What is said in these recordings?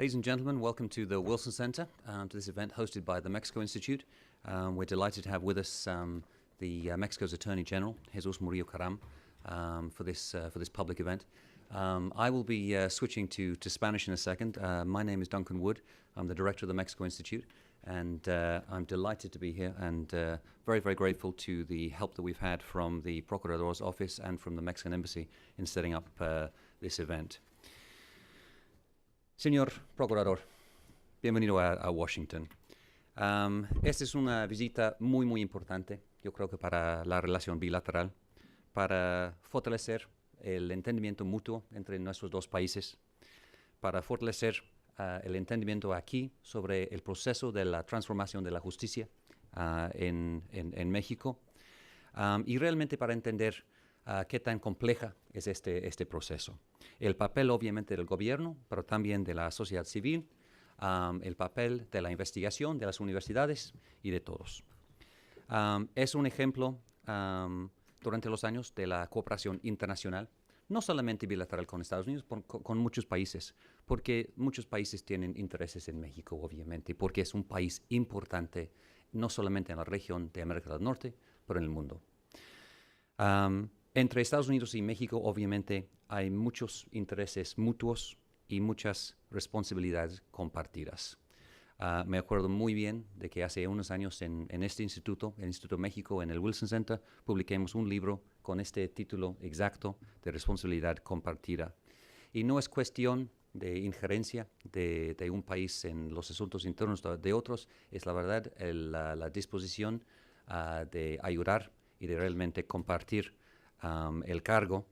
Ladies and gentlemen, welcome to the Wilson Center, to this event hosted by the Mexico Institute. We're delighted to have with us Mexico's Attorney General, Jesus Murillo Caram, for this public event. I will be switching to Spanish in a second. My name is Duncan Wood. I'm the director of the Mexico Institute, and I'm delighted to be here and very, very grateful to the help that we've had from the Procurador's office and from the Mexican Embassy in setting up this event. Señor Procurador, bienvenido a Washington. Esta es una visita muy, muy importante, yo creo que para la relación bilateral, para fortalecer el entendimiento mutuo entre nuestros dos países, para fortalecer el entendimiento aquí sobre el proceso de la transformación de la justicia en México, y realmente para entender qué tan compleja es este proceso. El papel obviamente del gobierno, pero también de la sociedad civil, el papel de la investigación, de las universidades y de todos. Es un ejemplo durante los años de la cooperación internacional, no solamente bilateral con Estados Unidos, con muchos países, porque muchos países tienen intereses en México, obviamente, porque es un país importante, no solamente en la región de América del Norte, pero en el mundo. Entre Estados Unidos y México, obviamente, hay muchos intereses mutuos y muchas responsabilidades compartidas. Me acuerdo muy bien de que hace unos años en este instituto, el Instituto México, en el Wilson Center, publicamos un libro con este título exacto de responsabilidad compartida. Y no es cuestión de injerencia de un país en los asuntos internos de otros, es la verdad la disposición de ayudar y de realmente compartir el cargo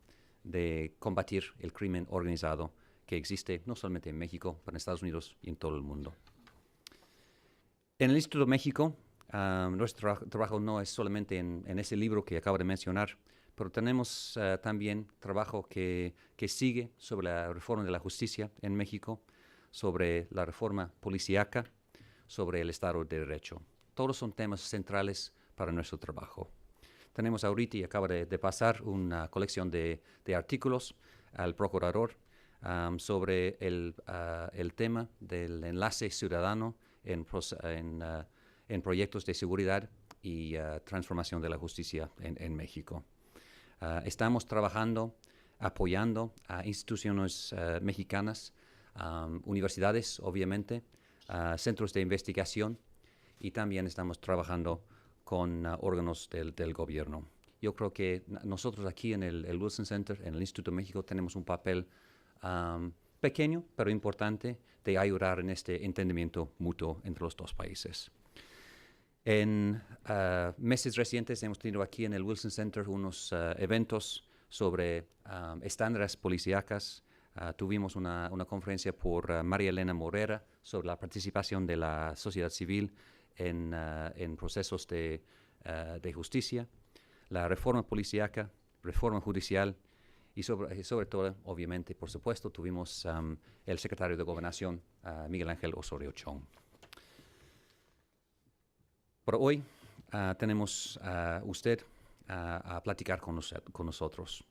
de combatir el crimen organizado que existe no solamente en México, pero en Estados Unidos y en todo el mundo. En el Instituto México, nuestro trabajo no es solamente en ese libro que acabo de mencionar, pero tenemos también trabajo que sigue sobre la reforma de la justicia en México, sobre la reforma policíaca, sobre el Estado de Derecho. Todos son temas centrales para nuestro trabajo. Tenemos ahorita y acaba de pasar una colección de artículos al procurador sobre el tema del enlace ciudadano en proyectos de seguridad y transformación de la justicia en México. Estamos trabajando, apoyando a instituciones mexicanas, universidades, obviamente, centros de investigación, y también estamos trabajando con órganos del gobierno. Yo creo que nosotros aquí en el Wilson Center, en el Instituto México, tenemos un papel pequeño, pero importante, de ayudar en este entendimiento mutuo entre los dos países. En meses recientes hemos tenido aquí en el Wilson Center unos eventos sobre estándares policíacas. Tuvimos una conferencia por María Elena Morera sobre la participación de la sociedad civil en procesos de justicia, la reforma policíaca, reforma judicial y sobre todo, obviamente, por supuesto, tuvimos el secretario de Gobernación, Miguel Ángel Osorio Chong. Por hoy tenemos usted a platicar con nosotros.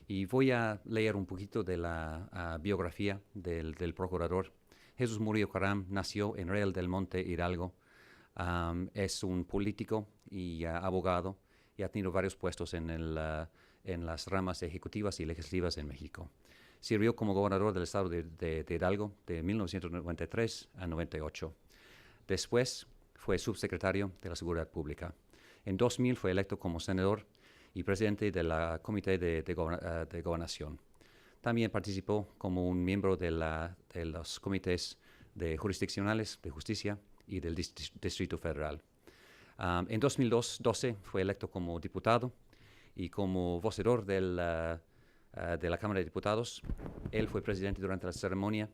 Y voy a leer un poquito de la biografía del procurador. Jesús Murillo Caram nació en Real del Monte, Hidalgo. Es un político y abogado y ha tenido varios puestos en las ramas ejecutivas y legislativas en México. Sirvió como gobernador del estado de Hidalgo de 1993 a 98. Después fue subsecretario de la Seguridad Pública. En 2000 fue electo como senador y presidente de la Comité de Gobernación. También participó como un miembro de los comités jurisdiccionales de justicia y del Distrito Federal. En 2012 fue electo como diputado y como voceador de la Cámara de Diputados. Él fue presidente durante la ceremonia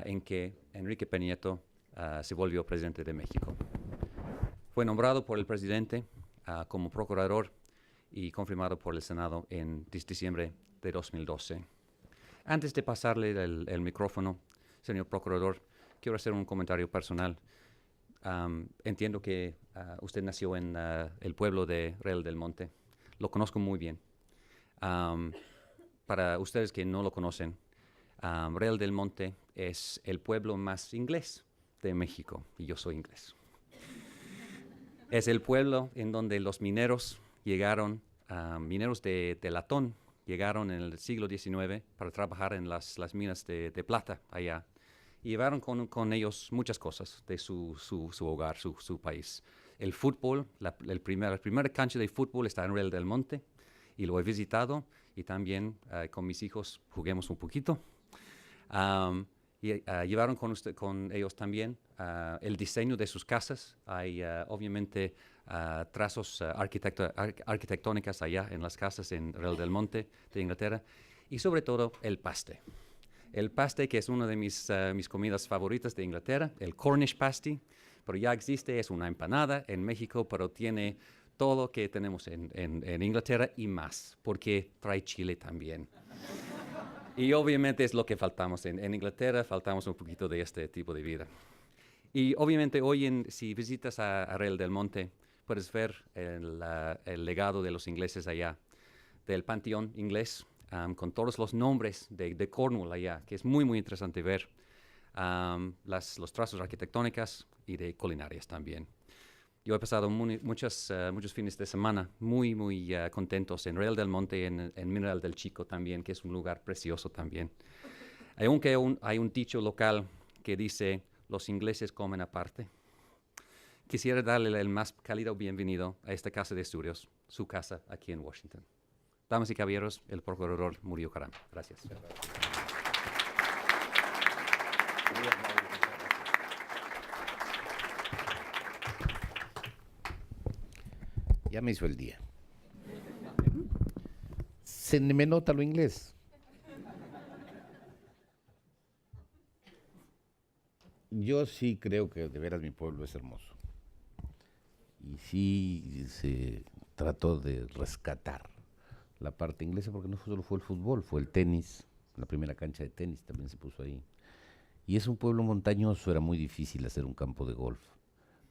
en que Enrique Peña Nieto se volvió presidente de México. Fue nombrado por el presidente como procurador y confirmado por el Senado en diciembre de 2012. Antes de pasarle el micrófono, señor procurador, quiero hacer un comentario personal. Entiendo que usted nació en el pueblo de Real del Monte. Lo conozco muy bien. Para ustedes que no lo conocen, Real del Monte es el pueblo más inglés de México, y yo soy inglés. Es el pueblo en donde los mineros llegaron, mineros de latón, llegaron en el siglo XIX para trabajar en las minas de plata allá. Y llevaron con ellos muchas cosas de su hogar, su país. El fútbol, la primera cancha de fútbol está en Real del Monte, y lo he visitado, y también con mis hijos juguemos un poquito. Llevaron con ellos también el diseño de sus casas. Hay obviamente trazos arquitectónicos allá en las casas en Real del Monte de Inglaterra, y sobre todo el paste. El paste, que es una de mis comidas favoritas de Inglaterra, el Cornish pasty, pero ya existe, es una empanada en México, pero tiene todo lo que tenemos en Inglaterra y más, porque trae chile también. Y obviamente es lo que faltamos en Inglaterra, faltamos un poquito de este tipo de vida. Y obviamente hoy, si visitas a Real del Monte, puedes ver el legado de los ingleses allá, del panteón inglés, con todos los nombres de Cornwall allá, que es muy, muy interesante ver, los trazos arquitectónicos y de culinarias también. Yo he pasado muchos fines de semana muy, muy contentos en Real del Monte, en Mineral del Chico también, que es un lugar precioso también. Aunque hay un dicho local que dice, los ingleses comen aparte. Quisiera darle el más cálido bienvenido a esta casa de estudios, su casa aquí en Washington. Damas y caballeros, el procurador Murillo Caram. Gracias. Ya me hizo el día. Se me nota lo inglés. Yo sí creo que de veras mi pueblo es hermoso. Y sí se trató de rescatar la parte inglesa, porque no solo fue el fútbol, fue el tenis. La primera cancha de tenis también se puso ahí. Y es un pueblo montañoso, era muy difícil hacer un campo de golf,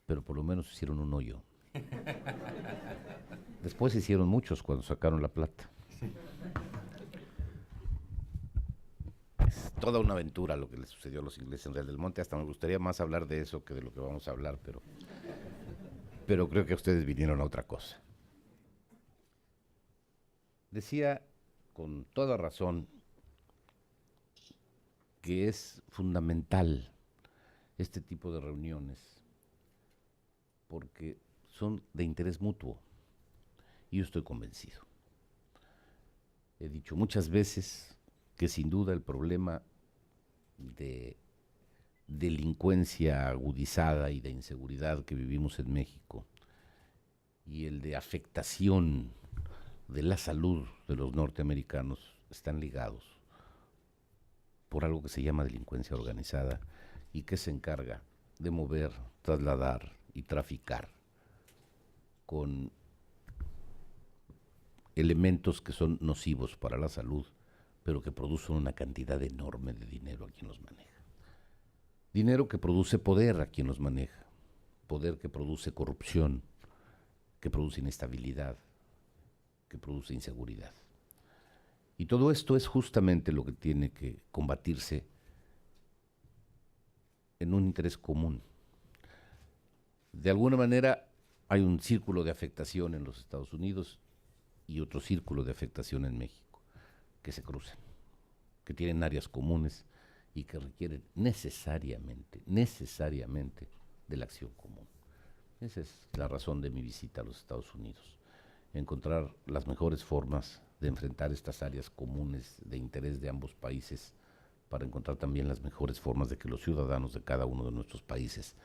pero por lo menos hicieron un hoyo. Después hicieron muchos cuando sacaron la plata. Es toda una aventura lo que le sucedió a los ingleses en Real del Monte. Hasta me gustaría más hablar de eso que de lo que vamos a hablar, pero creo que ustedes vinieron a otra cosa. Decía con toda razón que es fundamental este tipo de reuniones porque son de interés mutuo, y yo estoy convencido. He dicho muchas veces que sin duda el problema de delincuencia agudizada y de inseguridad que vivimos en México y el de afectación de la salud de los norteamericanos están ligados por algo que se llama delincuencia organizada y que se encarga de mover, trasladar y traficar con elementos que son nocivos para la salud, pero que producen una cantidad enorme de dinero a quien los maneja. Dinero que produce poder a quien los maneja, poder que produce corrupción, que produce inestabilidad, que produce inseguridad. Y todo esto es justamente lo que tiene que combatirse en un interés común. De alguna manera hay un círculo de afectación en los Estados Unidos y otro círculo de afectación en México, que se cruzan, que tienen áreas comunes y que requieren necesariamente de la acción común. Esa es la razón de mi visita a los Estados Unidos, encontrar las mejores formas de enfrentar estas áreas comunes de interés de ambos países, para encontrar también las mejores formas de que los ciudadanos de cada uno de nuestros países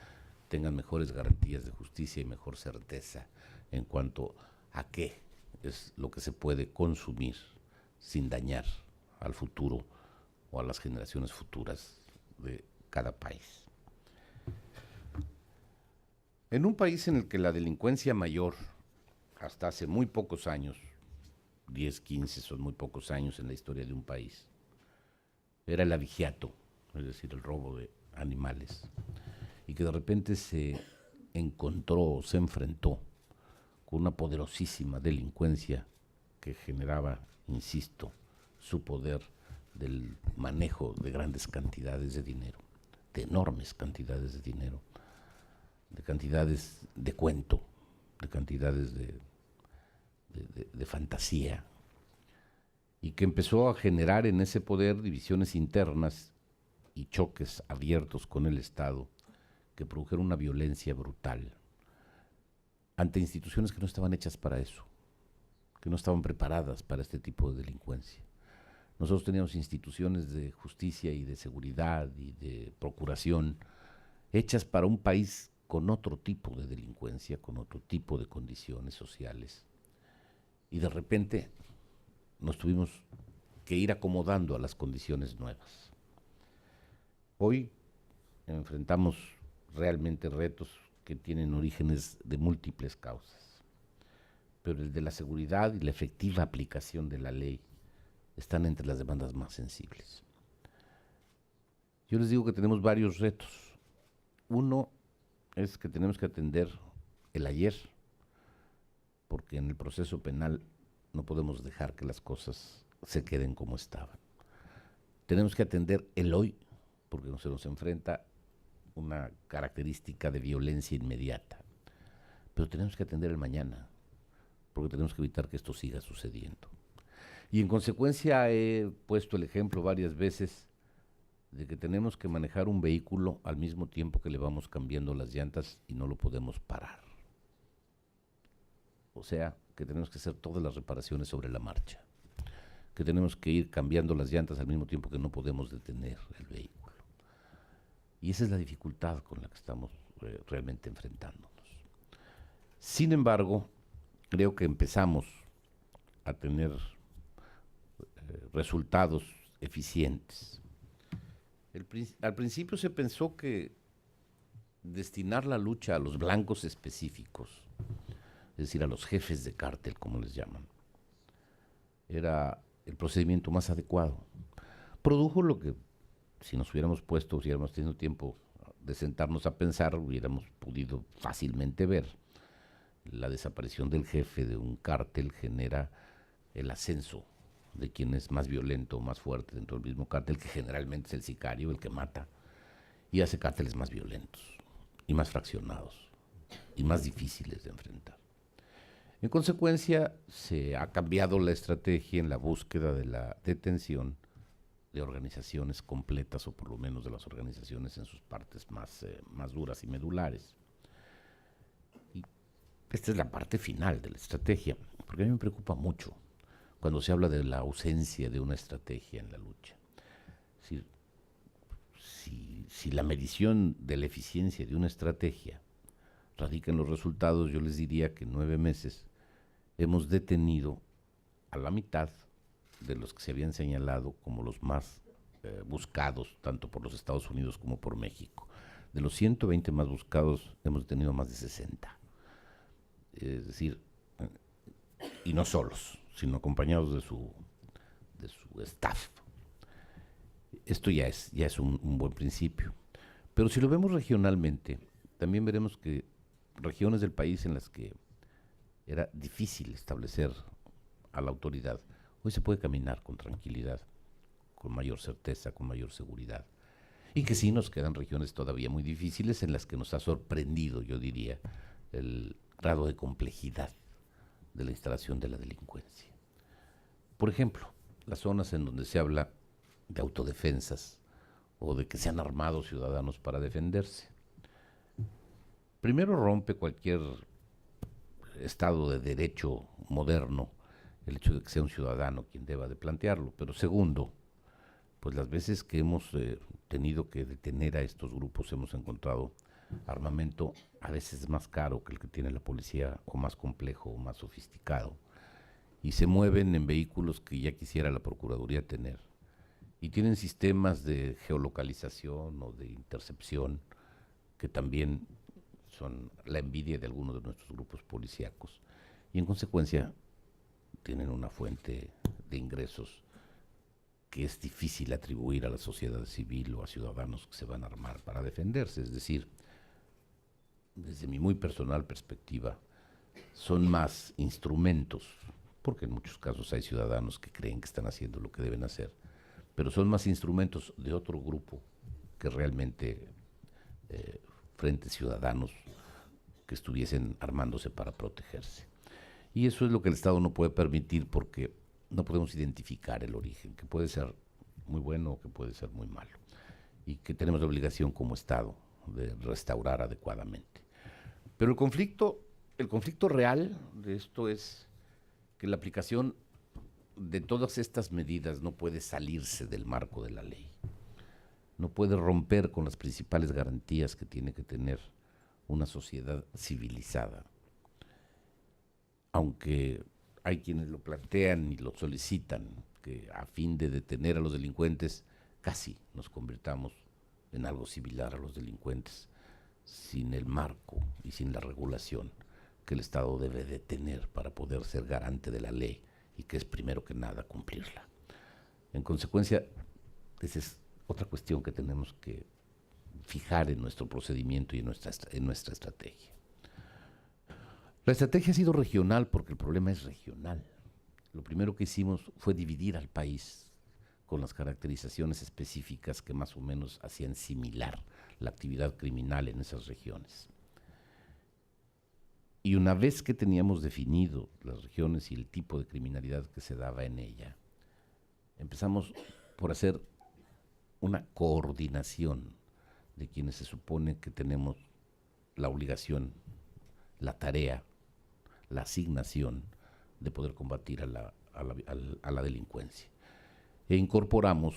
tengan mejores garantías de justicia y mejor certeza en cuanto a qué es lo que se puede consumir sin dañar al futuro o a las generaciones futuras de cada país. En un país en el que la delincuencia mayor, hasta hace muy pocos años, 10, 15 son muy pocos años en la historia de un país, era el abigeato, es decir, el robo de animales, y que de repente se encontró, se enfrentó con una poderosísima delincuencia que generaba, insisto, su poder del manejo de grandes cantidades de dinero, de enormes cantidades de dinero, de cantidades de cuento, de cantidades de fantasía, y que empezó a generar en ese poder divisiones internas y choques abiertos con el Estado que produjeron una violencia brutal ante instituciones que no estaban hechas para eso, que no estaban preparadas para este tipo de delincuencia. Nosotros teníamos instituciones de justicia y de seguridad y de procuración hechas para un país con otro tipo de delincuencia, con otro tipo de condiciones sociales. Y de repente nos tuvimos que ir acomodando a las condiciones nuevas. Hoy enfrentamos realmente retos que tienen orígenes de múltiples causas, pero el de la seguridad y la efectiva aplicación de la ley están entre las demandas más sensibles. Yo les digo que tenemos varios retos. Uno es que tenemos que atender el ayer, porque en el proceso penal no podemos dejar que las cosas se queden como estaban. Tenemos que atender el hoy, porque se nos enfrenta una característica de violencia inmediata. Pero tenemos que atender el mañana, porque tenemos que evitar que esto siga sucediendo. Y en consecuencia he puesto el ejemplo varias veces de que tenemos que manejar un vehículo al mismo tiempo que le vamos cambiando las llantas y no lo podemos parar. O sea, que tenemos que hacer todas las reparaciones sobre la marcha, que tenemos que ir cambiando las llantas al mismo tiempo que no podemos detener el vehículo. Y esa es la dificultad con la que estamos realmente enfrentándonos. Sin embargo, creo que empezamos a tener resultados eficientes. Al principio se pensó que destinar la lucha a los blancos específicos, es decir, a los jefes de cártel, como les llaman, era el procedimiento más adecuado. Produjo lo que, si nos hubiéramos puesto, si hubiéramos tenido tiempo de sentarnos a pensar, hubiéramos podido fácilmente ver. La desaparición del jefe de un cártel genera el ascenso de quien es más violento, más fuerte dentro del mismo cártel, que generalmente es el sicario, el que mata, y hace cárteles más violentos, y más fraccionados, y más difíciles de enfrentar. En consecuencia, se ha cambiado la estrategia en la búsqueda de la detención de organizaciones completas, o por lo menos de las organizaciones en sus partes más duras y medulares. Y esta es la parte final de la estrategia, porque a mí me preocupa mucho cuando se habla de la ausencia de una estrategia en la lucha. Es decir, si la medición de la eficiencia de una estrategia radica en los resultados, yo les diría que en 9 meses hemos detenido a la mitad de los que se habían señalado como los más buscados, tanto por los Estados Unidos como por México. De los 120 más buscados, hemos detenido más de 60. Es decir, y no solos, sino acompañados de su staff. Esto ya es un buen principio. Pero si lo vemos regionalmente, también veremos que regiones del país en las que era difícil establecer a la autoridad, hoy se puede caminar con tranquilidad, con mayor certeza, con mayor seguridad. Y que sí nos quedan regiones todavía muy difíciles en las que nos ha sorprendido, yo diría, el grado de complejidad de la instalación de la delincuencia. Por ejemplo, las zonas en donde se habla de autodefensas o de que se han armado ciudadanos para defenderse. Primero, rompe cualquier Estado de derecho moderno el hecho de que sea un ciudadano quien deba de plantearlo, pero segundo, pues las veces que hemos tenido que detener a estos grupos hemos encontrado armamento a veces más caro que el que tiene la policía, o más complejo o más sofisticado, y se mueven en vehículos que ya quisiera la Procuraduría tener, y tienen sistemas de geolocalización o de intercepción que también son la envidia de algunos de nuestros grupos policíacos, y en consecuencia tienen una fuente de ingresos que es difícil atribuir a la sociedad civil o a ciudadanos que se van a armar para defenderse. Es decir, desde mi muy personal perspectiva, son más instrumentos, porque en muchos casos hay ciudadanos que creen que están haciendo lo que deben hacer, pero son más instrumentos de otro grupo que realmente frentes ciudadanos que estuviesen armándose para protegerse. Y eso es lo que el Estado no puede permitir, porque no podemos identificar el origen, que puede ser muy bueno o que puede ser muy malo, y que tenemos la obligación como Estado de restaurar adecuadamente. Pero el conflicto real de esto es que la aplicación de todas estas medidas no puede salirse del marco de la ley. No puede romper con las principales garantías que tiene que tener una sociedad civilizada. Aunque hay quienes lo plantean y lo solicitan, que a fin de detener a los delincuentes, casi nos convirtamos en algo similar a los delincuentes, sin el marco y sin la regulación que el Estado debe de tener para poder ser garante de la ley, y que es primero que nada cumplirla. En consecuencia, esa es otra cuestión que tenemos que fijar en nuestro procedimiento y en nuestra estrategia. La estrategia ha sido regional porque el problema es regional. Lo primero que hicimos fue dividir al país con las caracterizaciones específicas que más o menos hacían similar la actividad criminal en esas regiones. Y una vez que teníamos definido las regiones y el tipo de criminalidad que se daba en ella, empezamos por hacer una coordinación de quienes se supone que tenemos la obligación, la tarea, la asignación de poder combatir a la delincuencia. E incorporamos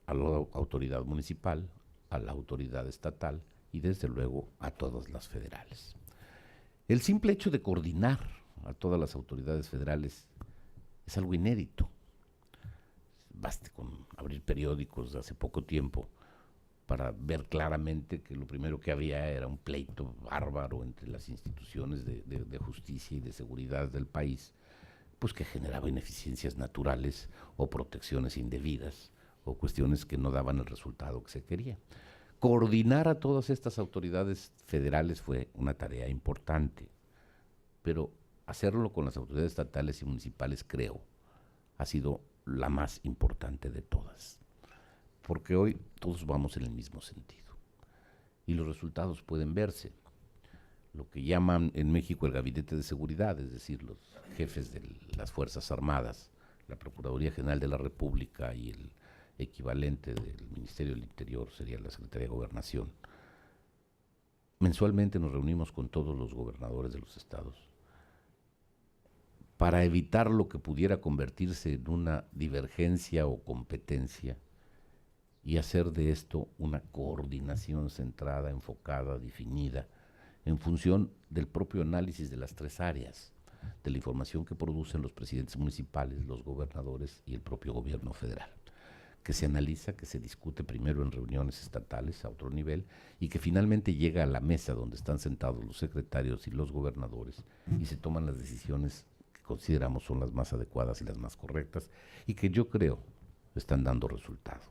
a la autoridad municipal, a la autoridad estatal y desde luego a todas las federales. El simple hecho de coordinar a todas las autoridades federales es algo inédito. Baste con abrir periódicos de hace poco tiempo para ver claramente que lo primero que había era un pleito bárbaro entre las instituciones de justicia y de seguridad del país, pues que generaba ineficiencias naturales o protecciones indebidas o cuestiones que no daban el resultado que se quería. Coordinar a todas estas autoridades federales fue una tarea importante, pero hacerlo con las autoridades estatales y municipales, creo, ha sido la más importante de todas, porque hoy todos vamos en el mismo sentido y los resultados pueden verse. Lo que llaman en México el Gabinete de Seguridad, es decir, los jefes de las Fuerzas Armadas, la Procuraduría General de la República y el equivalente del Ministerio del Interior sería la Secretaría de Gobernación. Mensualmente nos reunimos con todos los gobernadores de los estados para evitar lo que pudiera convertirse en una divergencia o competencia y hacer de esto una coordinación centrada, enfocada, definida, en función del propio análisis de las tres áreas, de la información que producen los presidentes municipales, los gobernadores y el propio gobierno federal, que se analiza, que se discute primero en reuniones estatales a otro nivel y que finalmente llega a la mesa donde están sentados los secretarios y los gobernadores y se toman las decisiones que consideramos son las más adecuadas y las más correctas y que yo creo están dando resultado,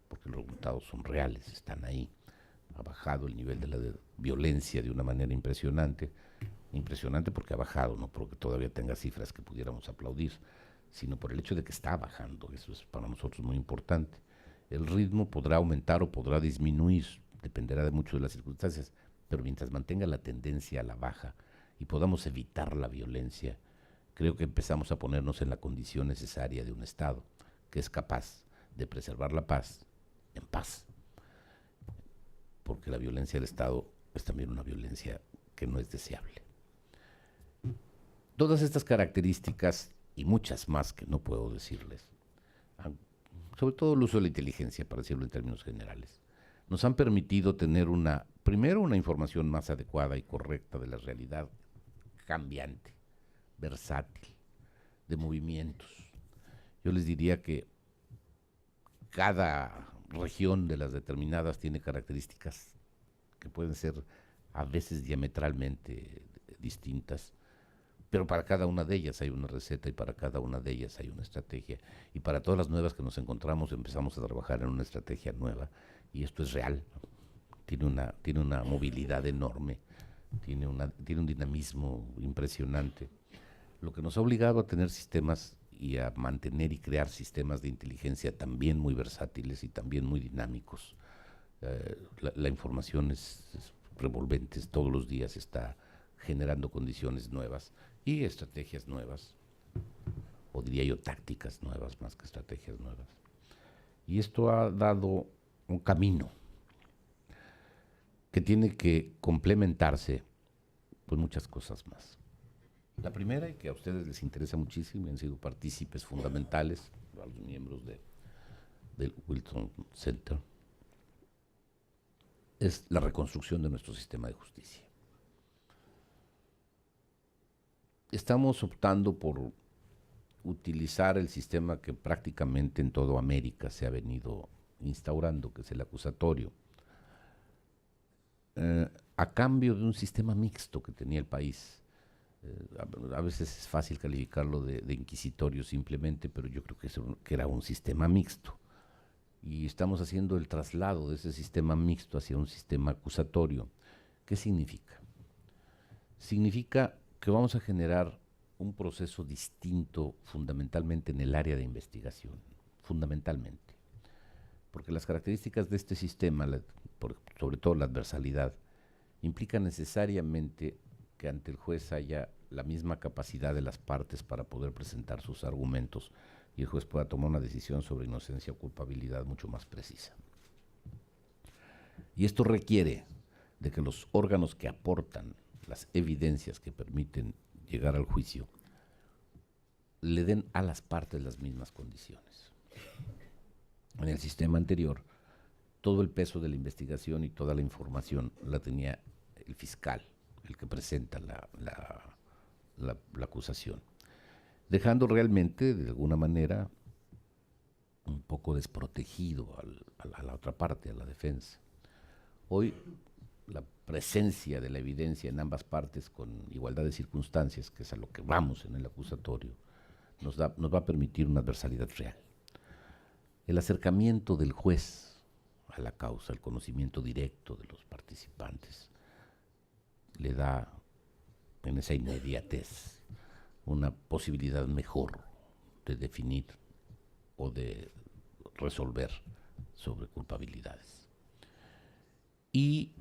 porque los resultados son reales, están ahí. Ha bajado el nivel de la violencia de una manera impresionante porque ha bajado, no porque todavía tenga cifras que pudiéramos aplaudir, sino por el hecho de que está bajando. Eso es para nosotros muy importante. El ritmo podrá aumentar o podrá disminuir, dependerá de mucho de las circunstancias, pero mientras mantenga la tendencia a la baja y podamos evitar la violencia, creo que empezamos a ponernos en la condición necesaria de un Estado que es capaz de preservar la paz en paz, porque la violencia del Estado es también una violencia que no es deseable. Todas estas características y muchas más que no puedo decirles, sobre todo el uso de la inteligencia, para decirlo en términos generales, nos han permitido tener primero una información más adecuada y correcta de la realidad cambiante, versátil, de movimientos. Yo les diría que cada región de las determinadas tiene características que pueden ser a veces diametralmente distintas, pero para cada una de ellas hay una receta y para cada una de ellas hay una estrategia, y para todas las nuevas que nos encontramos empezamos a trabajar en una estrategia nueva, y esto es real, tiene una movilidad enorme, tiene un dinamismo impresionante, lo que nos ha obligado a tener sistemas y a mantener y crear sistemas de inteligencia también muy versátiles y también muy dinámicos. La información es revolvente, todos los días está generando condiciones nuevas y estrategias nuevas, o diría yo tácticas nuevas más que estrategias nuevas. Y esto ha dado un camino que tiene que complementarse con muchas cosas más. La primera, y que a ustedes les interesa muchísimo, y han sido partícipes fundamentales, a los miembros del Wilson Center, es la reconstrucción de nuestro sistema de justicia. Estamos optando por utilizar el sistema que prácticamente en toda América se ha venido instaurando, que es el acusatorio, a cambio de un sistema mixto que tenía el país. A veces es fácil calificarlo de inquisitorio simplemente, pero yo creo que era un sistema mixto. Y estamos haciendo el traslado de ese sistema mixto hacia un sistema acusatorio. ¿Qué significa? Significa que vamos a generar un proceso distinto fundamentalmente en el área de investigación, fundamentalmente. Porque las características de este sistema, sobre todo la adversalidad, implica necesariamente que ante el juez haya la misma capacidad de las partes para poder presentar sus argumentos y el juez pueda tomar una decisión sobre inocencia o culpabilidad mucho más precisa. Y esto requiere de que los órganos que aportan las evidencias que permiten llegar al juicio le den a las partes las mismas condiciones. En el sistema anterior, todo el peso de la investigación y toda la información la tenía el fiscal, el que presenta la acusación, dejando realmente, de alguna manera, un poco desprotegido a la otra parte, a la defensa. Hoy, la presencia de la evidencia en ambas partes con igualdad de circunstancias, que es a lo que vamos en el acusatorio, nos va a permitir una adversalidad real. El acercamiento del juez a la causa, el conocimiento directo de los participantes, le da en esa inmediatez una posibilidad mejor de definir o de resolver sobre culpabilidades. Y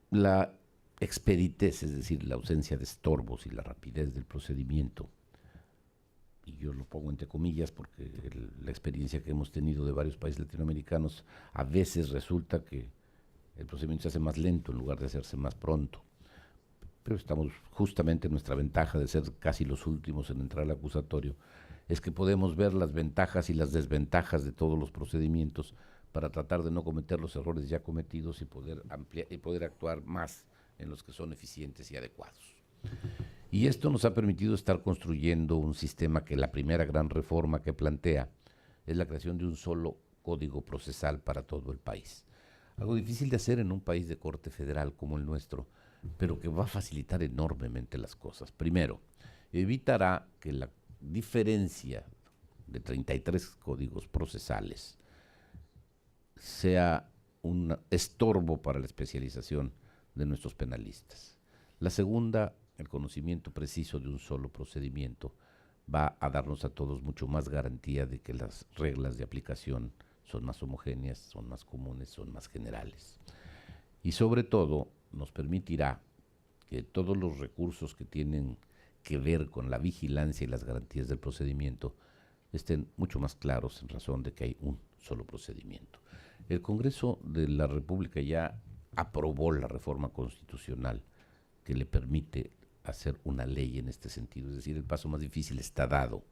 la expeditez, es decir, la ausencia de estorbos y la rapidez del procedimiento, y yo lo pongo entre comillas porque la experiencia que hemos tenido de varios países latinoamericanos, a veces resulta que el procedimiento se hace más lento en lugar de hacerse más pronto. Pero estamos justamente en nuestra ventaja de ser casi los últimos en entrar al acusatorio, es que podemos ver las ventajas y las desventajas de todos los procedimientos para tratar de no cometer los errores ya cometidos y poder ampliar y poder actuar más en los que son eficientes y adecuados. Y esto nos ha permitido estar construyendo un sistema que la primera gran reforma que plantea es la creación de un solo código procesal para todo el país. Algo difícil de hacer en un país de corte federal como el nuestro, pero que va a facilitar enormemente las cosas. Primero, evitará que la diferencia de 33 códigos procesales sea un estorbo para la especialización de nuestros penalistas. La segunda, el conocimiento preciso de un solo procedimiento va a darnos a todos mucho más garantía de que las reglas de aplicación son más homogéneas, son más comunes, son más generales. Y sobre todo, nos permitirá que todos los recursos que tienen que ver con la vigilancia y las garantías del procedimiento estén mucho más claros en razón de que hay un solo procedimiento. El Congreso de la República ya aprobó la reforma constitucional que le permite hacer una ley en este sentido, es decir, el paso más difícil está dado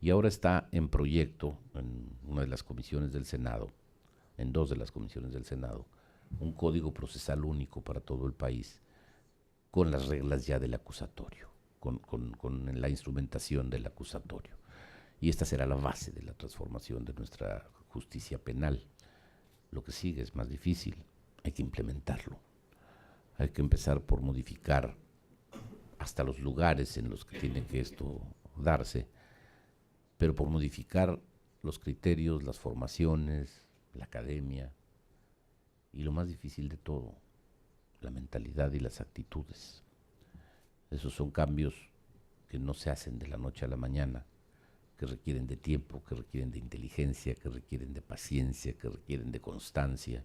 y ahora está en proyecto en una de las comisiones del Senado, en dos de las comisiones del Senado, un código procesal único para todo el país con las reglas ya del acusatorio, con la instrumentación del acusatorio. Y esta será la base de la transformación de nuestra justicia penal. Lo que sigue es más difícil, hay que implementarlo. Hay que empezar por modificar hasta los lugares en los que tiene que esto darse, pero por modificar los criterios, las formaciones, la academia y lo más difícil de todo, la mentalidad y las actitudes. Esos son cambios que no se hacen de la noche a la mañana, que requieren de tiempo, que requieren de inteligencia, que requieren de paciencia, que requieren de constancia.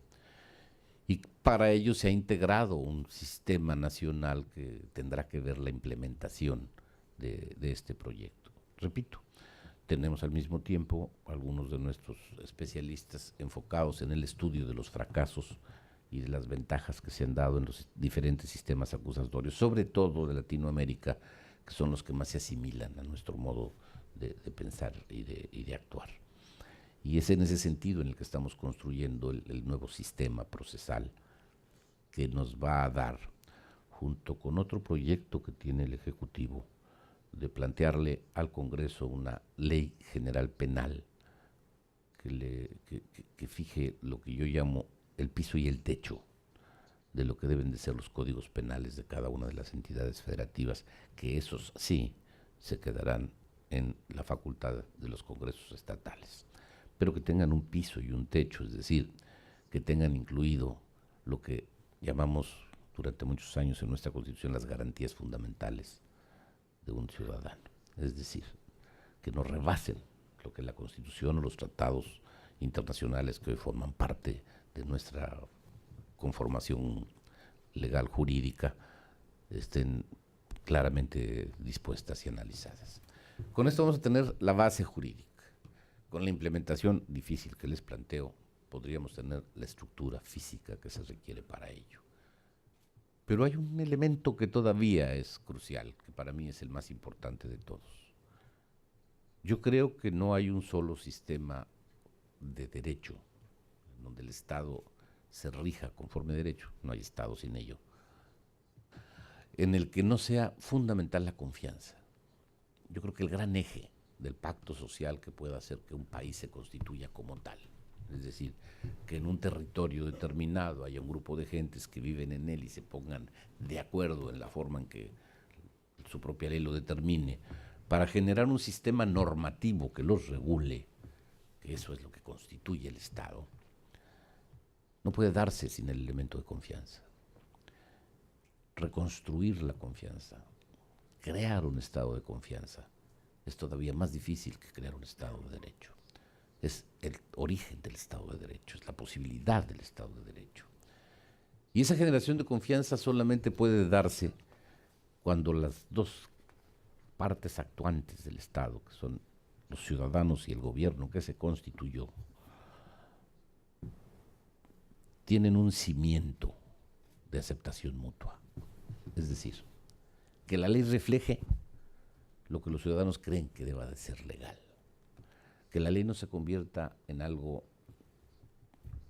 Y para ello se ha integrado un sistema nacional que tendrá que ver la implementación de este proyecto. Repito, tenemos al mismo tiempo algunos de nuestros especialistas enfocados en el estudio de los fracasos y de las ventajas que se han dado en los diferentes sistemas acusatorios, sobre todo de Latinoamérica, que son los que más se asimilan a nuestro modo de pensar y de actuar. Y es en ese sentido en el que estamos construyendo el nuevo sistema procesal que nos va a dar, junto con otro proyecto que tiene el Ejecutivo, de plantearle al Congreso una ley general penal que fije lo que yo llamo el piso y el techo de lo que deben de ser los códigos penales de cada una de las entidades federativas, que esos sí se quedarán en la facultad de los congresos estatales, pero que tengan un piso y un techo, es decir, que tengan incluido lo que llamamos durante muchos años en nuestra Constitución las garantías fundamentales de un ciudadano, es decir, que no rebasen lo que la Constitución o los tratados internacionales que hoy forman parte de nuestra conformación legal jurídica estén claramente dispuestas y analizadas. Con esto vamos a tener la base jurídica. Con la implementación difícil que les planteo, podríamos tener la estructura física que se requiere para ello. Pero hay un elemento que todavía es crucial, que para mí es el más importante de todos. Yo creo que no hay un solo sistema de derecho en donde el Estado se rija conforme a derecho, no hay Estado sin ello, en el que no sea fundamental la confianza. Yo creo que el gran eje del pacto social que pueda hacer que un país se constituya como tal, es decir, que en un territorio determinado haya un grupo de gentes que viven en él y se pongan de acuerdo en la forma en que su propia ley lo determine, para generar un sistema normativo que los regule, que eso es lo que constituye el Estado, no puede darse sin el elemento de confianza. Reconstruir la confianza, crear un estado de confianza, es todavía más difícil que crear un Estado de Derecho. Es el origen del Estado de Derecho, es la posibilidad del Estado de Derecho. Y esa generación de confianza solamente puede darse cuando las dos partes actuantes del Estado, que son los ciudadanos y el gobierno que se constituyó, tienen un cimiento de aceptación mutua. Es decir, que la ley refleje lo que los ciudadanos creen que deba de ser legal. Que la ley no se convierta en algo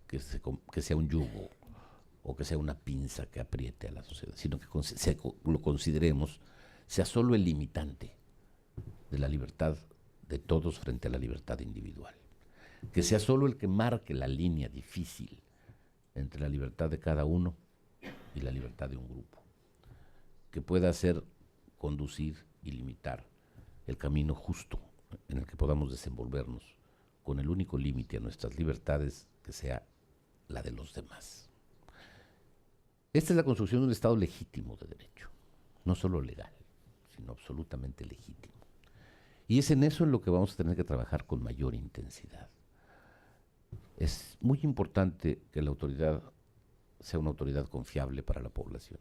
que sea un yugo o que sea una pinza que apriete a la sociedad, sino que lo consideremos sea solo el limitante de la libertad de todos frente a la libertad individual. Que sea solo el que marque la línea difícil entre la libertad de cada uno y la libertad de un grupo. Que pueda hacer conducir y limitar el camino justo en el que podamos desenvolvernos con el único límite a nuestras libertades que sea la de los demás. Esta es la construcción de un Estado legítimo de derecho, no solo legal, sino absolutamente legítimo. Y es en eso en lo que vamos a tener que trabajar con mayor intensidad. Es muy importante que la autoridad sea una autoridad confiable para la población.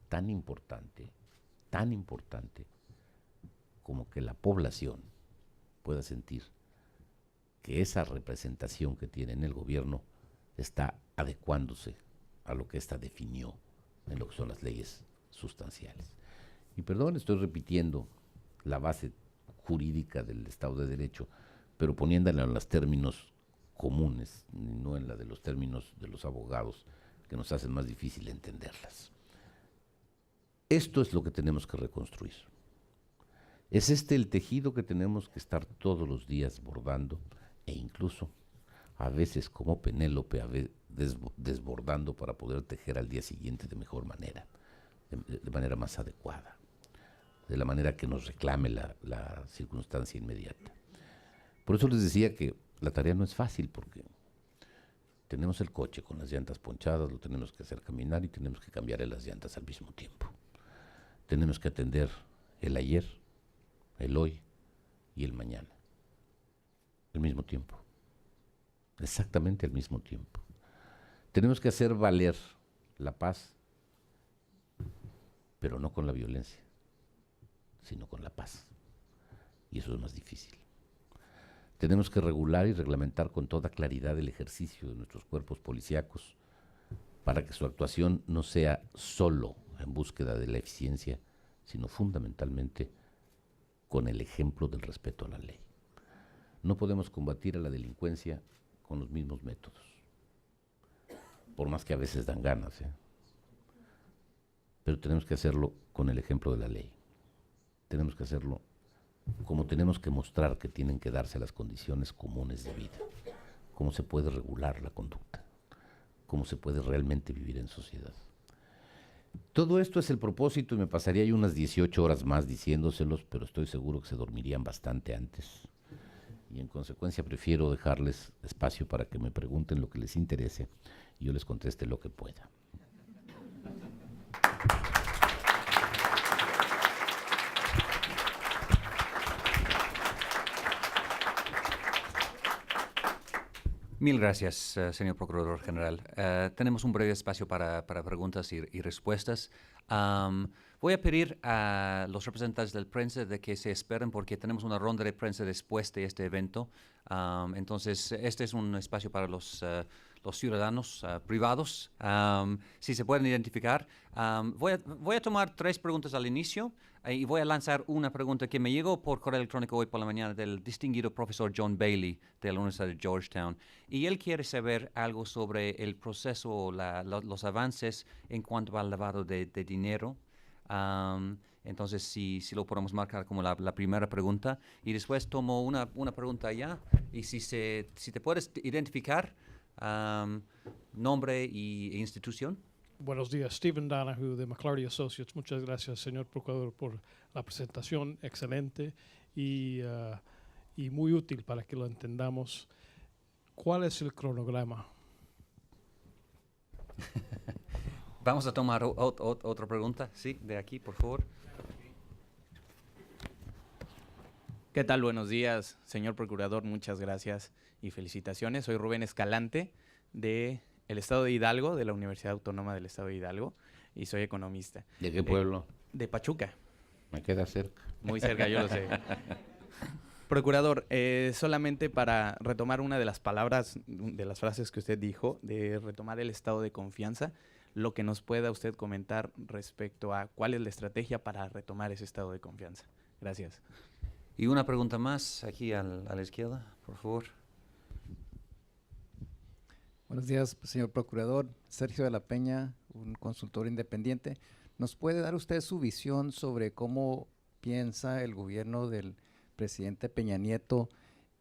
Tan importante como que la población pueda sentir que esa representación que tiene en el gobierno está adecuándose a lo que ésta definió en lo que son las leyes sustanciales. Y perdón, estoy repitiendo la base jurídica del Estado de Derecho, pero poniéndola en los términos comunes, no en la de los términos de los abogados, que nos hacen más difícil entenderlas. Esto es lo que tenemos que reconstruir. Es este el tejido que tenemos que estar todos los días bordando e incluso a veces como Penélope desbordando para poder tejer al día siguiente de mejor manera, de manera más adecuada, de la manera que nos reclame la circunstancia inmediata. Por eso les decía que la tarea no es fácil porque tenemos el coche con las llantas ponchadas, lo tenemos que hacer caminar y tenemos que cambiarle las llantas al mismo tiempo. Tenemos que atender el ayer, el hoy y el mañana. al mismo tiempo, exactamente al mismo tiempo. Tenemos que hacer valer la paz, pero no con la violencia, sino con la paz. Y eso es más difícil. Tenemos que regular y reglamentar con toda claridad el ejercicio de nuestros cuerpos policíacos para que su actuación no sea solo en búsqueda de la eficiencia, sino fundamentalmente con el ejemplo del respeto a la ley. No podemos combatir a la delincuencia con los mismos métodos, por más que a veces dan ganas, pero tenemos que hacerlo con el ejemplo de la ley. Tenemos que hacerlo como tenemos que mostrar que tienen que darse las condiciones comunes de vida, cómo se puede regular la conducta, cómo se puede realmente vivir en sociedad. Todo esto es el propósito y me pasaría yo unas 18 horas más diciéndoselos, pero estoy seguro que se dormirían bastante antes. Y en consecuencia prefiero dejarles espacio para que me pregunten lo que les interese y yo les conteste lo que pueda. Mil gracias, señor Procurador General. Tenemos un breve espacio para preguntas y respuestas. Voy a pedir a los representantes del prensa de que se esperen porque tenemos una ronda de prensa después de este evento. Entonces, este es un espacio para los ciudadanos privados. Si se pueden identificar. Voy a tomar 3 preguntas al inicio y voy a lanzar una pregunta que me llegó por correo electrónico hoy por la mañana del distinguido profesor John Bailey de la Universidad de Georgetown. Y él quiere saber algo sobre el proceso, los avances en cuanto al lavado de dinero. Entonces, si lo podemos marcar como la primera pregunta. Y después tomo una pregunta allá. Y si te puedes identificar, nombre e institución. Buenos días, Stephen Donahue de McClarty Associates. Muchas gracias, señor Procurador, por la presentación excelente y muy útil para que lo entendamos. ¿Cuál es el cronograma? Vamos a tomar otra pregunta. Sí, de aquí, por favor. ¿Qué tal? Buenos días, señor Procurador. Muchas gracias y felicitaciones. Soy Rubén Escalante del Estado de Hidalgo, de la Universidad Autónoma del Estado de Hidalgo, y soy economista. ¿De qué pueblo? De Pachuca. Me queda cerca. Muy cerca, yo lo sé. Procurador, solamente para retomar una de las palabras, de las frases que usted dijo, de retomar el estado de confianza, lo que nos pueda usted comentar respecto a cuál es la estrategia para retomar ese estado de confianza. Gracias. Y una pregunta más aquí a la izquierda, por favor. Buenos días, señor Procurador. Sergio de la Peña, un consultor independiente. ¿Nos puede dar usted su visión sobre cómo piensa el gobierno del presidente Peña Nieto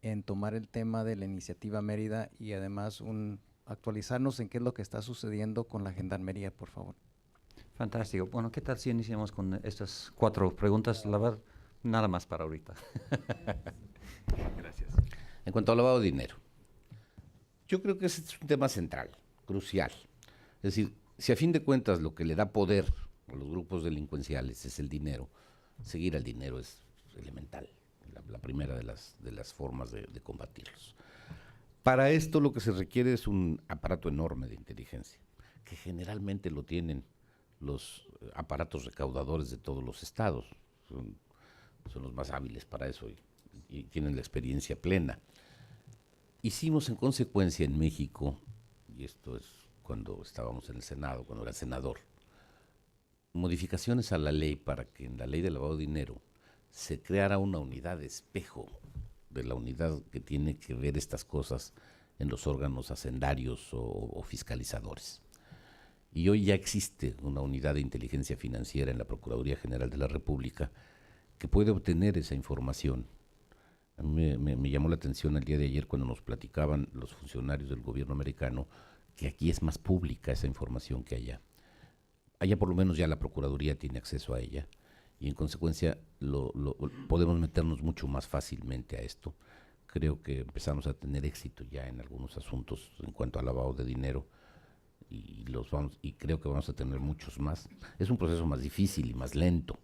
en tomar el tema de la iniciativa Mérida y además actualizarnos en qué es lo que está sucediendo con la Gendarmería, por favor? Fantástico. Bueno, ¿qué tal si iniciamos con estas 4 preguntas? La verdad, nada más para ahorita. Gracias. En cuanto al lavado de dinero, yo creo que ese es un tema central, crucial. Es decir, si a fin de cuentas lo que le da poder a los grupos delincuenciales es el dinero, seguir al dinero es elemental, la primera de las formas de combatirlos. Para esto lo que se requiere es un aparato enorme de inteligencia, que generalmente lo tienen los aparatos recaudadores de todos los estados. Son los más hábiles para eso y tienen la experiencia plena. Hicimos en consecuencia en México, y esto es cuando estábamos en el Senado, cuando era senador, modificaciones a la ley para que en la ley de lavado de dinero se creara una unidad de espejo de la unidad que tiene que ver estas cosas en los órganos hacendarios o fiscalizadores. Y hoy ya existe una unidad de inteligencia financiera en la Procuraduría General de la República que puede obtener esa información. A mí me llamó la atención el día de ayer cuando nos platicaban los funcionarios del gobierno americano que aquí es más pública esa información que allá. Allá por lo menos ya la Procuraduría tiene acceso a ella y en consecuencia podemos meternos mucho más fácilmente a esto. Creo que empezamos a tener éxito ya en algunos asuntos en cuanto al lavado de dinero y creo que vamos a tener muchos más. Es un proceso más difícil y más lento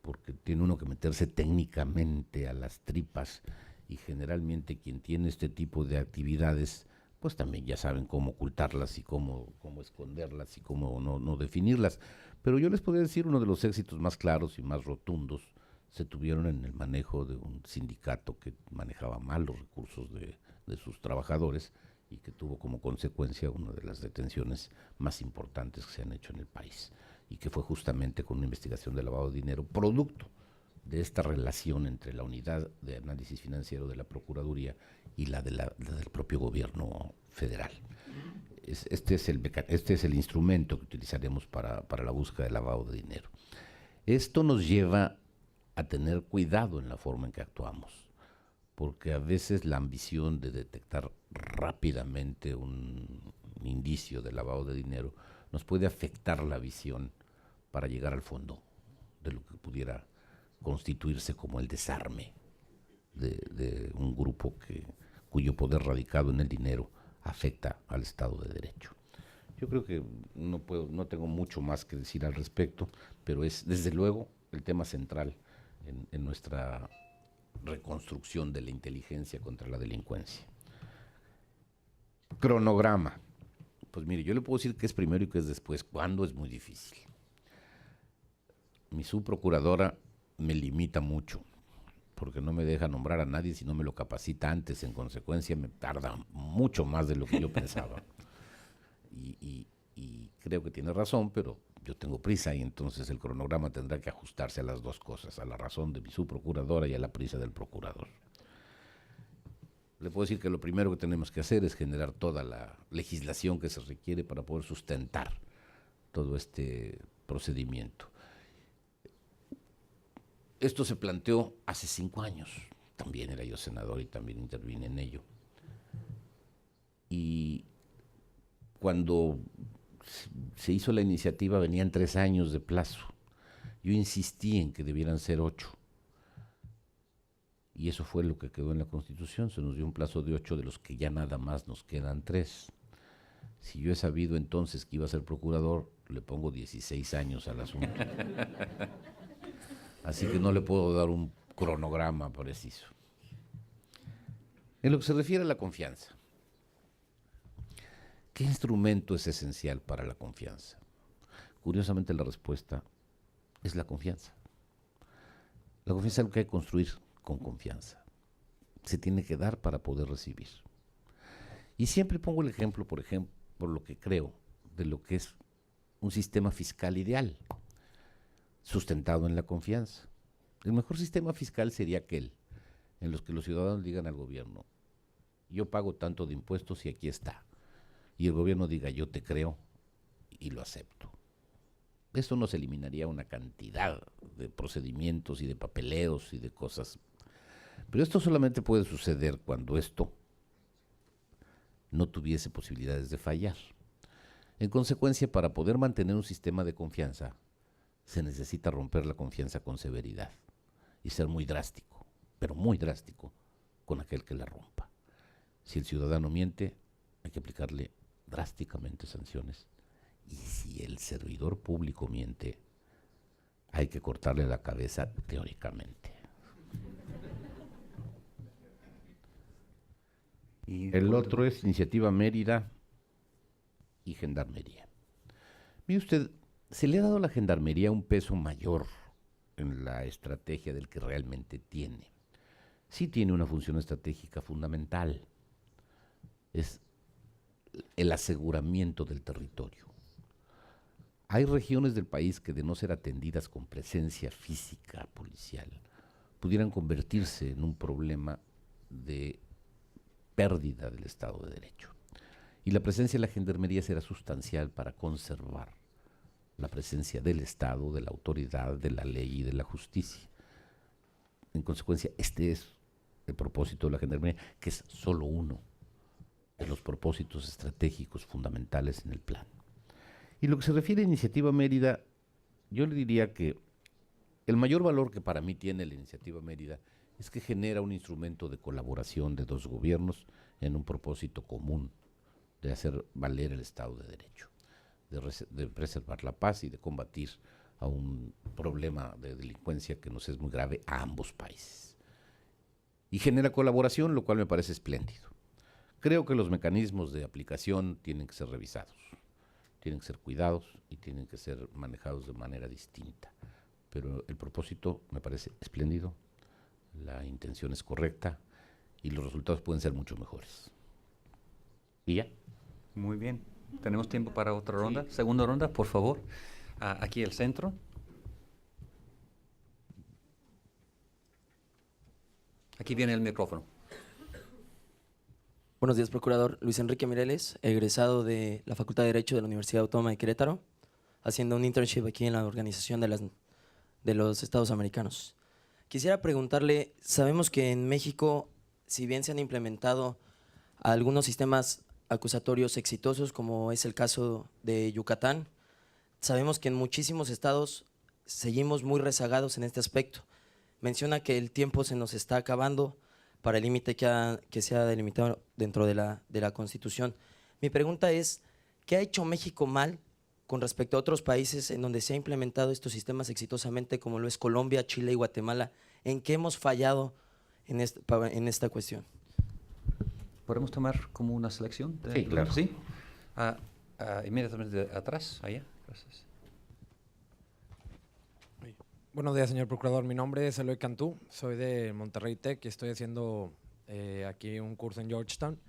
porque tiene uno que meterse técnicamente a las tripas y generalmente quien tiene este tipo de actividades, pues también ya saben cómo ocultarlas y cómo esconderlas y cómo no definirlas. Pero yo les podría decir, uno de los éxitos más claros y más rotundos se tuvieron en el manejo de un sindicato que manejaba mal los recursos de sus trabajadores y que tuvo como consecuencia una de las detenciones más importantes que se han hecho en el país, y que fue justamente con una investigación de lavado de dinero, producto de esta relación entre la unidad de análisis financiero de la Procuraduría y la del propio gobierno federal. Este es el instrumento que utilizaremos para la búsqueda de lavado de dinero. Esto nos lleva a tener cuidado en la forma en que actuamos, porque a veces la ambición de detectar rápidamente un indicio de lavado de dinero nos puede afectar la visión para llegar al fondo de lo que pudiera constituirse como el desarme de un grupo cuyo poder radicado en el dinero afecta al Estado de Derecho. Yo creo que no tengo mucho más que decir al respecto, pero es desde luego el tema central en nuestra reconstrucción de la inteligencia contra la delincuencia. Cronograma. Pues mire, yo le puedo decir que es primero y que es después. ¿Cuándo? Es muy difícil. Mi subprocuradora me limita mucho, porque no me deja nombrar a nadie si no me lo capacita antes. En consecuencia, me tarda mucho más de lo que yo pensaba. Y creo que tiene razón, pero yo tengo prisa y entonces el cronograma tendrá que ajustarse a las dos cosas, a la razón de mi subprocuradora y a la prisa del procurador. Le puedo decir que lo primero que tenemos que hacer es generar toda la legislación que se requiere para poder sustentar todo este procedimiento. Esto se planteó hace 5 años. También era yo senador y también intervine en ello. Y cuando se hizo la iniciativa venían 3 años de plazo. Yo insistí en que debieran ser 8. Y eso fue lo que quedó en la Constitución. Se nos dio un plazo de 8, de los que ya nada más nos quedan 3. Si yo he sabido entonces que iba a ser procurador, le pongo 16 años al asunto. Así que no le puedo dar un cronograma preciso. En lo que se refiere a la confianza, ¿qué instrumento es esencial para la confianza? Curiosamente, la respuesta es la confianza. La confianza es algo que hay que construir con confianza. Se tiene que dar para poder recibir. Y siempre pongo el ejemplo, por lo que creo, de lo que es un sistema fiscal ideal, sustentado en la confianza. El mejor sistema fiscal sería aquel en los que los ciudadanos digan al gobierno: yo pago tanto de impuestos y aquí está. Y el gobierno diga: yo te creo y lo acepto. Esto nos eliminaría una cantidad de procedimientos y de papeleos y de cosas. Pero esto solamente puede suceder cuando esto no tuviese posibilidades de fallar. En consecuencia, para poder mantener un sistema de confianza, se necesita romper la confianza con severidad y ser muy drástico, pero muy drástico, con aquel que la rompa. Si el ciudadano miente, hay que aplicarle drásticamente sanciones. Y si el servidor público miente, hay que cortarle la cabeza teóricamente. Y el otro es Iniciativa Mérida y Gendarmería. Mire usted, se le ha dado a la Gendarmería un peso mayor en la estrategia del que realmente tiene. Sí tiene una función estratégica fundamental. Es el aseguramiento del territorio. Hay regiones del país que, de no ser atendidas con presencia física policial, pudieran convertirse en un problema de pérdida del Estado de Derecho. Y la presencia de la Gendarmería será sustancial para conservar la presencia del Estado, de la autoridad, de la ley y de la justicia. En consecuencia, este es el propósito de la Gendarmería, que es solo uno de los propósitos estratégicos fundamentales en el plan. Y lo que se refiere a Iniciativa Mérida, yo le diría que el mayor valor que para mí tiene la Iniciativa Mérida es que genera un instrumento de colaboración de dos gobiernos en un propósito común de hacer valer el Estado de Derecho, de preservar la paz y de combatir a un problema de delincuencia que nos es muy grave a ambos países. y genera colaboración, lo cual me parece espléndido. Creo que los mecanismos de aplicación tienen que ser revisados, tienen que ser cuidados y tienen que ser manejados de manera distinta. Pero el propósito me parece espléndido, la intención es correcta y los resultados pueden ser mucho mejores. ¿Y ya? Muy bien. ¿Tenemos tiempo para otra ronda? Segunda ronda, por favor. Aquí el centro. Aquí viene el micrófono. Buenos días, procurador. Luis Enrique Mireles, egresado de la Facultad de Derecho de la Universidad Autónoma de Querétaro, haciendo un internship aquí en la Organización de los Estados Americanos. Quisiera preguntarle, sabemos que en México, si bien se han implementado algunos sistemas acusatorios exitosos, como es el caso de Yucatán, sabemos que en muchísimos estados seguimos muy rezagados en este aspecto. Menciona que el tiempo se nos está acabando para el límite que se ha delimitado dentro de la Constitución. Mi pregunta es, ¿qué ha hecho México mal con respecto a otros países en donde se ha implementado estos sistemas exitosamente, como lo es Colombia, Chile y Guatemala? ¿En qué hemos fallado en esta cuestión? ¿Podemos tomar como una selección? Sí, claro. ¿Sí? Inmediatamente atrás, allá. Gracias. Buenos días, señor procurador. Mi nombre es Eloy Cantú, soy de Monterrey Tech y estoy haciendo aquí un curso en Georgetown.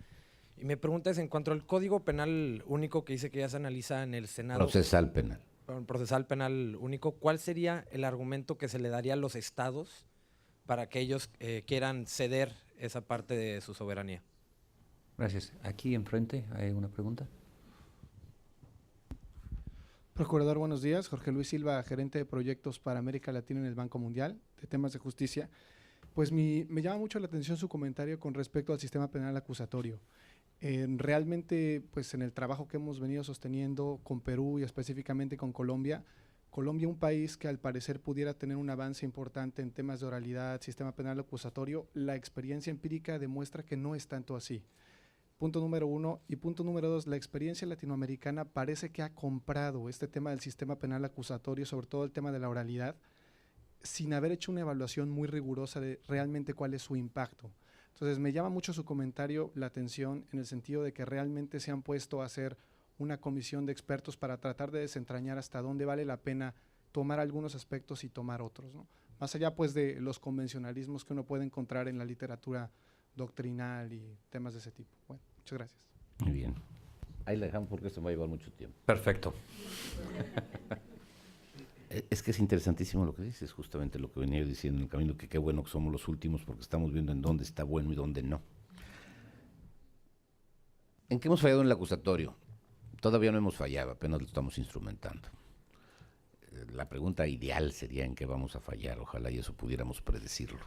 Y mi pregunta es, en cuanto al Código Penal Único que dice que ya se analiza en el Senado. Procesal penal. Procesal Penal Único, ¿cuál sería el argumento que se le daría a los estados para que ellos quieran ceder esa parte de su soberanía? Gracias. Aquí enfrente hay una pregunta. Procurador, buenos días. Jorge Luis Silva, gerente de proyectos para América Latina en el Banco Mundial, de temas de justicia. Pues me llama mucho la atención su comentario con respecto al sistema penal acusatorio. Realmente, pues en el trabajo que hemos venido sosteniendo con Perú y específicamente con Colombia, un país que al parecer pudiera tener un avance importante en temas de oralidad, sistema penal acusatorio, la experiencia empírica demuestra que no es tanto así. Punto número 1. Y punto número 2, la experiencia latinoamericana parece que ha comprado este tema del sistema penal acusatorio, sobre todo el tema de la oralidad, sin haber hecho una evaluación muy rigurosa de realmente cuál es su impacto. Entonces me llama mucho su comentario la atención en el sentido de que realmente se han puesto a hacer una comisión de expertos para tratar de desentrañar hasta dónde vale la pena tomar algunos aspectos y tomar otros, ¿no? Más allá pues de los convencionalismos que uno puede encontrar en la literatura doctrinal y temas de ese tipo. Bueno, muchas gracias. Muy bien. Ahí la dejamos porque esto me va a llevar mucho tiempo. Perfecto. Es que es interesantísimo lo que dices, justamente lo que venía yo diciendo en el camino, que qué bueno que somos los últimos porque estamos viendo en dónde está bueno y dónde no. ¿En qué hemos fallado en el acusatorio? Todavía no hemos fallado, apenas lo estamos instrumentando. La pregunta ideal sería en qué vamos a fallar, ojalá y eso pudiéramos predecirlo.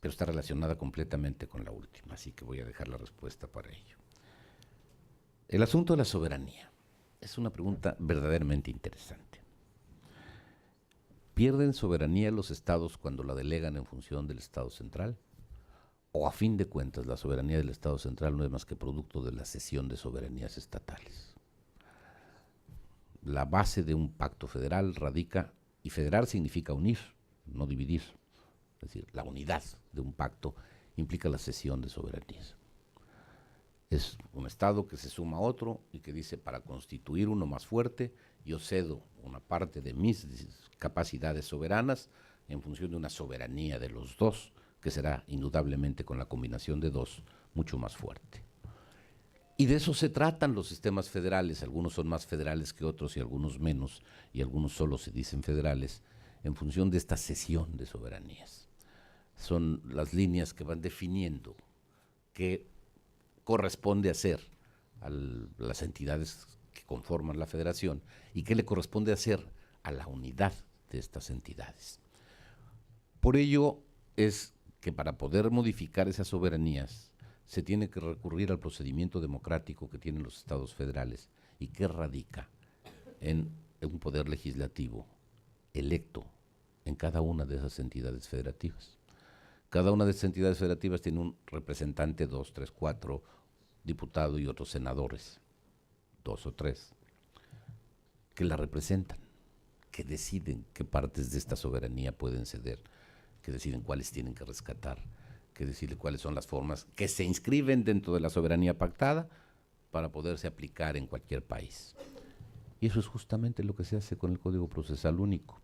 Pero está relacionada completamente con la última, así que voy a dejar la respuesta para ello. El asunto de la soberanía es una pregunta verdaderamente interesante. ¿Pierden soberanía los estados cuando la delegan en función del Estado central? ¿O a fin de cuentas la soberanía del Estado central no es más que producto de la cesión de soberanías estatales? La base de un pacto federal radica, y federal significa unir, no dividir. Es decir, la unidad de un pacto implica la cesión de soberanías. Es un Estado que se suma a otro y que dice, para constituir uno más fuerte, yo cedo una parte de mis capacidades soberanas en función de una soberanía de los dos, que será indudablemente con la combinación de dos mucho más fuerte. Y de eso se tratan los sistemas federales. Algunos son más federales que otros y algunos menos, y algunos solo se dicen federales en función de esta cesión de soberanías. Son las líneas que van definiendo qué corresponde hacer a las entidades que conforman la federación y qué le corresponde hacer a la unidad de estas entidades. Por ello es que para poder modificar esas soberanías se tiene que recurrir al procedimiento democrático que tienen los estados federales y que radica en un poder legislativo electo en cada una de esas entidades federativas. Cada una de esas entidades federativas tiene un representante, 2, 3, 4 diputados y otros senadores, 2 o 3, que la representan, que deciden qué partes de esta soberanía pueden ceder, que deciden cuáles tienen que rescatar, que decirle cuáles son las formas que se inscriben dentro de la soberanía pactada para poderse aplicar en cualquier país. Y eso es justamente lo que se hace con el Código Procesal Único.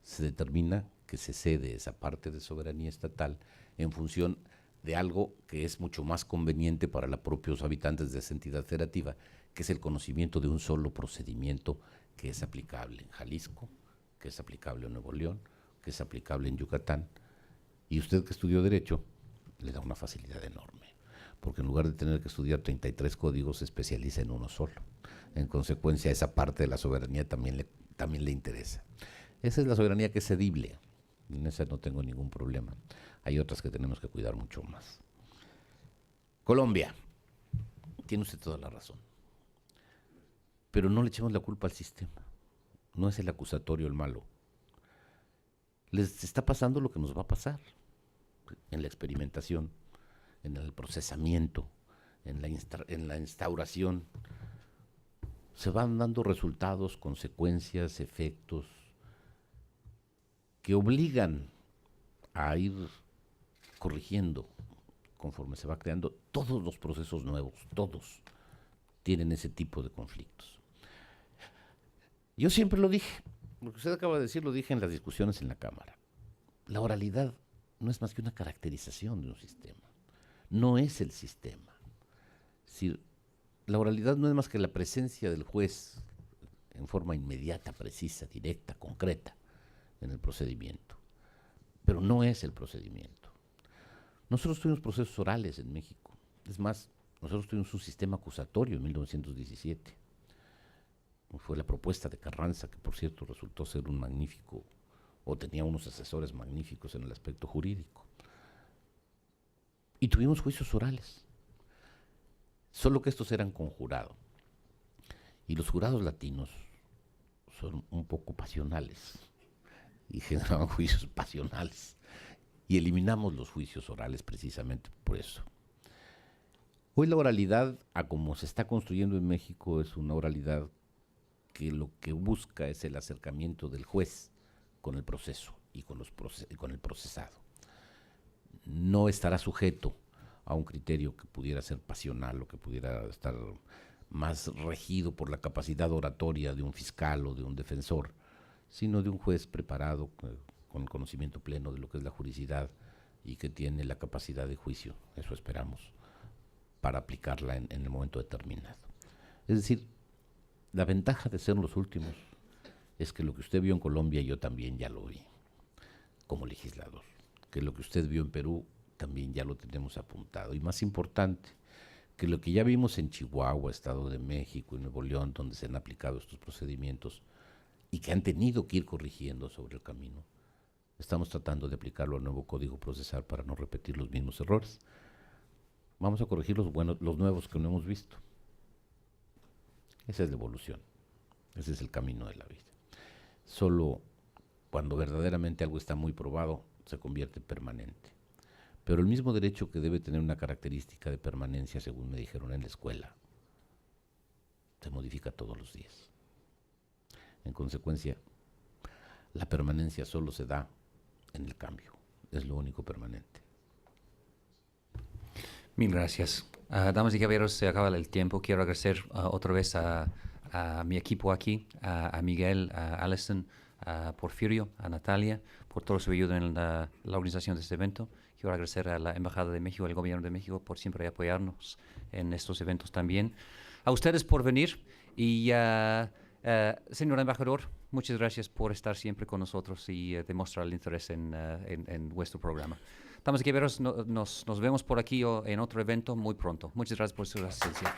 Se determina que se cede esa parte de soberanía estatal en función de algo que es mucho más conveniente para los propios habitantes de esa entidad federativa, que es el conocimiento de un solo procedimiento que es aplicable en Jalisco, que es aplicable en Nuevo León, que es aplicable en Yucatán. Y usted que estudió Derecho, le da una facilidad enorme, porque en lugar de tener que estudiar 33 códigos, se especializa en uno solo. En consecuencia, esa parte de la soberanía también le interesa. Esa es la soberanía que es cedible, en esa no tengo ningún problema. Hay otras que tenemos que cuidar mucho más. Colombia, tiene usted toda la razón, pero no le echemos la culpa al sistema, no es el acusatorio el malo. Les está pasando lo que nos va a pasar en la experimentación, en el procesamiento, en la instauración. Se van dando resultados, consecuencias, efectos que obligan a ir corrigiendo conforme se va creando. Todos los procesos nuevos, todos tienen ese tipo de conflictos. Yo siempre lo dije, lo que usted acaba de decir lo dije en las discusiones en la Cámara. La oralidad no es más que una caracterización de un sistema, no es el sistema. Es decir, la oralidad no es más que la presencia del juez en forma inmediata, precisa, directa, concreta en el procedimiento, pero no es el procedimiento. Nosotros tuvimos procesos orales en México, es más, nosotros tuvimos un sistema acusatorio en 1917. Fue la propuesta de Carranza, que por cierto resultó ser un magnífico, o tenía unos asesores magníficos en el aspecto jurídico. Y tuvimos juicios orales, solo que estos eran con jurado. Y los jurados latinos son un poco pasionales y generaban juicios pasionales. Y eliminamos los juicios orales precisamente por eso. Hoy la oralidad, a como se está construyendo en México, es una oralidad que lo que busca es el acercamiento del juez con el proceso y con el procesado. No estará sujeto a un criterio que pudiera ser pasional o que pudiera estar más regido por la capacidad oratoria de un fiscal o de un defensor, sino de un juez preparado con el conocimiento pleno de lo que es la juridicidad y que tiene la capacidad de juicio, eso esperamos, para aplicarla en el momento determinado. Es decir, la ventaja de ser los últimos es que lo que usted vio en Colombia yo también ya lo vi como legislador, que lo que usted vio en Perú también ya lo tenemos apuntado, y más importante, que lo que ya vimos en Chihuahua, Estado de México y Nuevo León, donde se han aplicado estos procedimientos y que han tenido que ir corrigiendo sobre el camino, estamos tratando de aplicarlo al nuevo Código Procesal para no repetir los mismos errores. Vamos a corregir los nuevos que no hemos visto. Esa es la evolución, ese es el camino de la vida. Solo cuando verdaderamente algo está muy probado, se convierte en permanente. Pero el mismo derecho que debe tener una característica de permanencia, según me dijeron en la escuela, se modifica todos los días. En consecuencia, la permanencia solo se da en el cambio, es lo único permanente. Mil gracias. Damas y caballeros, se acaba el tiempo. Quiero agradecer otra vez a mi equipo aquí, a Miguel, a Alison, a Porfirio, a Natalia, por todo su ayuda en la organización de este evento. Quiero agradecer a la Embajada de México, al Gobierno de México, por siempre apoyarnos en estos eventos también. A ustedes por venir y, señor embajador, muchas gracias por estar siempre con nosotros y demostrar el interés en vuestro programa. Damas y caballeros, nos vemos por aquí o en otro evento muy pronto. Muchas gracias por su asistencia.